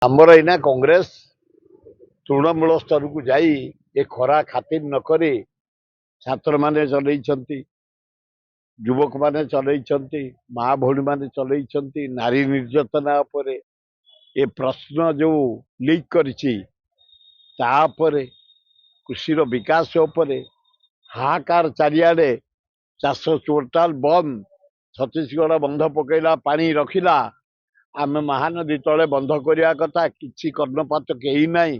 आमर एना कांग्रेस तृणमूल स्तर को जाई ए खरा खातिर नक छात्र माने चलई युवक माने चलई माँ भौणी माने चलई नारी निर्यातना ए प्रश्न जो लीक करिछि तापरे कृषि विकास हाहाकार चारिआडे चाष टोटाल बंद छत्तीसगढ़ बंध पकेला पानी रखिला आम महानदी तले बंध करने कथा किसी कर्णपात कहीं नहीं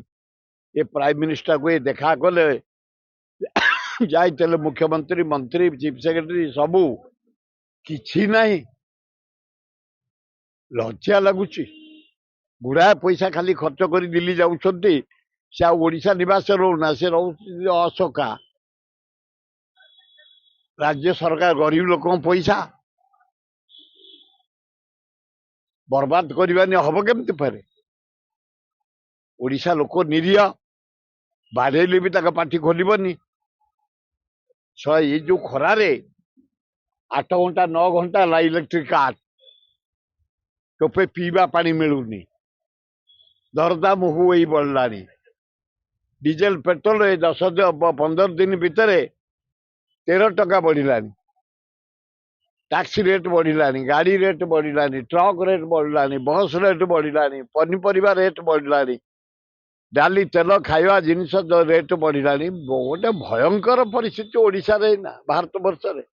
ये प्राइम मिनिस्टर को ये देखा कले जाइए मुख्यमंत्री मंत्री चीफ सेक्रेटरी सबू किसी नहीं लज्जा लगुच गुड़ाए पैसा खाली खर्च कर दिल्ली जाऊँगी से ओडिशा निवास रोना से अशोका राज्य सरकार गरीब लोक पैसा बर्बाद करवानी हम केमती फेरे ओडिशा लोक निरीह बाढ़ेले भी पार्टी खोलबनी ये जो खरारे 8 घंटा 9 घंटा इलेक्ट्रिक काट टोपे पीवा पानी मिलूनी दरदाम हुई बढ़ला डीजेल पेट्रोल 10-15 दिन भितर 13 टका बढ़लानी टैक्सी रेट बढ़लानी गाड़ी रेट बढ़लानी ट्रक रेट बढ़लानी बस रेट बढ़लानी पनीपरिया रेट बढ़लानी डाली तेल खाଇବା जिनिस रेट बढ़लानी गोटे भयंकर परिस्थिति ओडिशा रे ना भारत वर्ष रे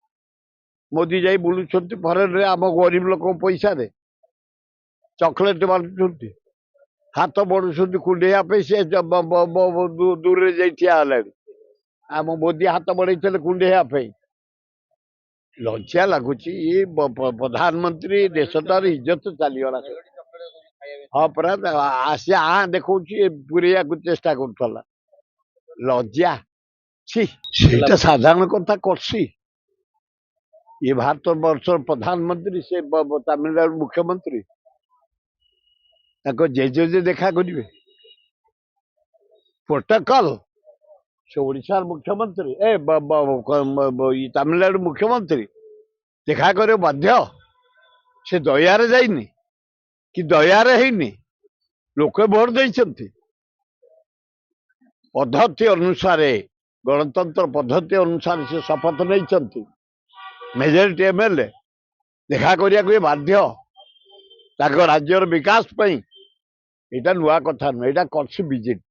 मोदी जाई बुलुछंती फरेन रे आम गरीब लोक पैसा रे चॉकलेट बांटुछंती हाथ बढ़ुछंती कुंडेया पे से दूर रे जाई ठिया हलानी आम मोदी हाथ बढ़ाई कुंडेया पे लज्जा लगुच ये प्रधानमंत्री देशटार इज्जत चलीगला हाँ परा आसी देखा पूरेया चेष्टा करुला लज्जा सी साधारण कथा करसी ये भारत वर्ष प्रधानमंत्री से तमिलनाडु मुख्यमंत्री जे देखा करेंगे प्रोटोकॉल से ओडिशा मुख्यमंत्री तमिलनाडु मुख्यमंत्री देखा करे बाध्य से दयारे जाइनी कि दयारे हैनी लोके भोट देइछंती पद्धति अनुसार गणतंत्र पद्धति अनुसार से शपथ नहीं मेजोरिटी एमएलए देखा करिया बाध्य राज्यर विकास यहाँ नुआ कथा नुह यहाँ करसी बीजेपी